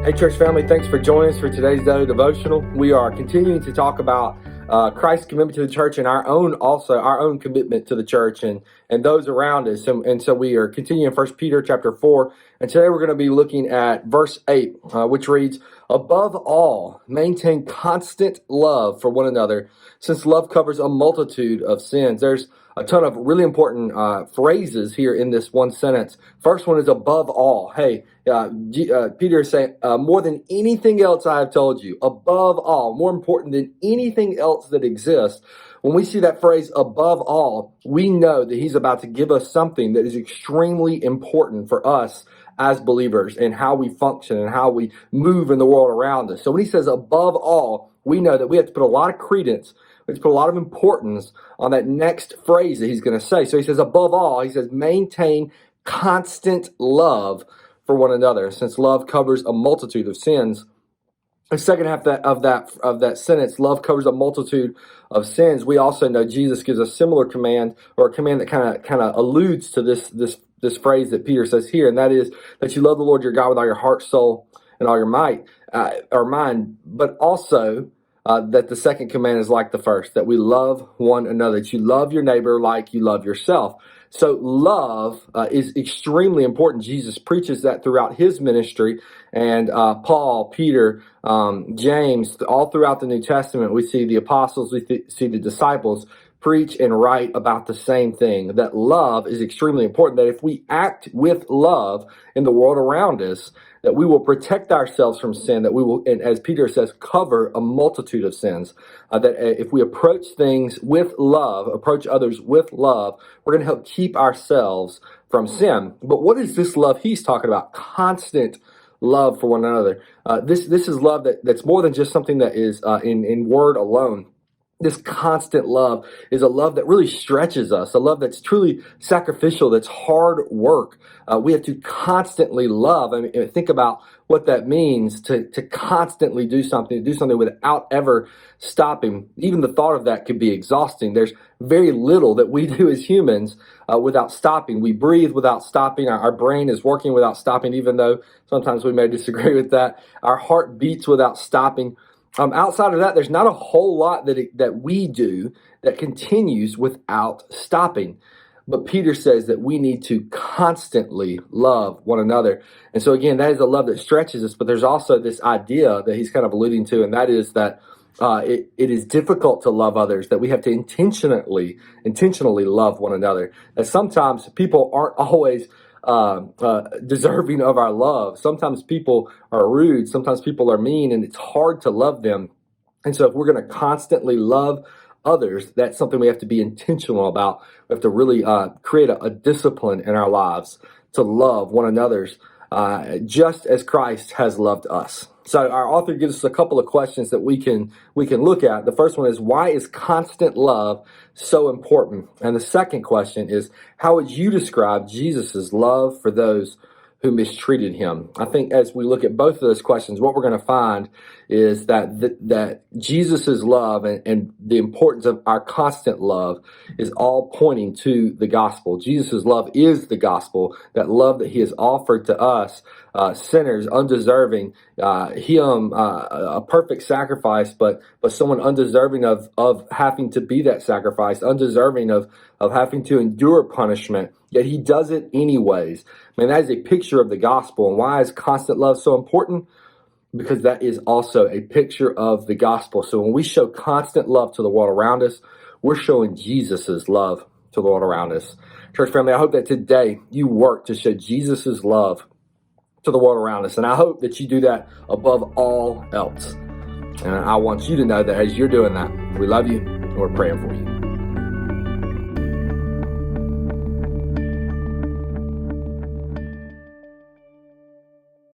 Hey, church family, thanks for joining us for today's Daily Devotional. We are continuing to talk about Christ's commitment to the church and our own commitment to the church and those around us. And so we are continuing 1 Peter chapter 4. And today we're going to be looking at verse 8, which reads, "Above all, maintain constant love for one another, since love covers a multitude of sins." There's a ton of really important phrases here in this one sentence. First one is above all. Hey, Peter is saying, more than anything else I have told you, above all, more important than anything else that exists. When we see that phrase above all, we know that he's about to give us something that is extremely important for us as believers and how we function and how we move in the world around us. So when he says above all, we know that we have to put a lot of credence, we have to put a lot of importance on that next phrase that he's going to say. So he says above all, he says maintain constant love for one another, since love covers a multitude of sins. The second half of that sentence, love covers a multitude of sins. We also know Jesus gives a similar command, or a command that kind of alludes to this phrase that Peter says here, and that is that you love the Lord your God with all your heart, soul, and all your might or mind. But also that the second command is like the first, that we love one another, that you love your neighbor like you love yourself. So love is extremely important. Jesus preaches that throughout his ministry, and Paul, Peter, James, all throughout the New Testament, we see the apostles, we see the disciples preach and write about the same thing, that love is extremely important, that if we act with love in the world around us, that we will protect ourselves from sin, that we will, and as Peter says, cover a multitude of sins, that if we approach things with love, approach others with love, we're going to help keep ourselves from sin. But what is this love he's talking about? Constant love for one another. This is love that's more than just something that is in word alone. This constant love is a love that really stretches us, a love that's truly sacrificial, that's hard work. We have to constantly love. I mean, think about what that means to constantly do something without ever stopping. Even the thought of that could be exhausting. There's very little that we do as humans without stopping. We breathe without stopping. Our brain is working without stopping, even though sometimes we may disagree with that. Our heart beats without stopping. Outside of that, there's not a whole lot that we do that continues without stopping. But Peter says that we need to constantly love one another. And so again, that is a love that stretches us, but there's also this idea that he's kind of alluding to, and that is that it is difficult to love others, that we have to intentionally love one another. That sometimes people aren't always deserving of our love. Sometimes people are rude. Sometimes people are mean, and it's hard to love them. And so if we're going to constantly love others, that's something we have to be intentional about. We have to really create a discipline in our lives to love one another's just as Christ has loved us. So our author gives us a couple of questions that we can look at. The first one is, why is constant love so important? And the second question is, how would you describe Jesus' love for those who mistreated him? I think as we look at both of those questions, what we're going to find is that Jesus' love and the importance of our constant love is all pointing to the gospel. Jesus' love is the gospel, that love that he has offered to us, sinners, undeserving, him, a perfect sacrifice, but someone undeserving of having to be that sacrifice, undeserving of having to endure punishment, yet he does it anyways. Man, that is a picture of the gospel. And why is constant love so important? Because that is also a picture of the gospel. So when we show constant love to the world around us, we're showing Jesus' love to the world around us. Church family, I hope that today you work to show Jesus' love to the world around us. And I hope that you do that above all else. And I want you to know that as you're doing that, we love you and we're praying for you.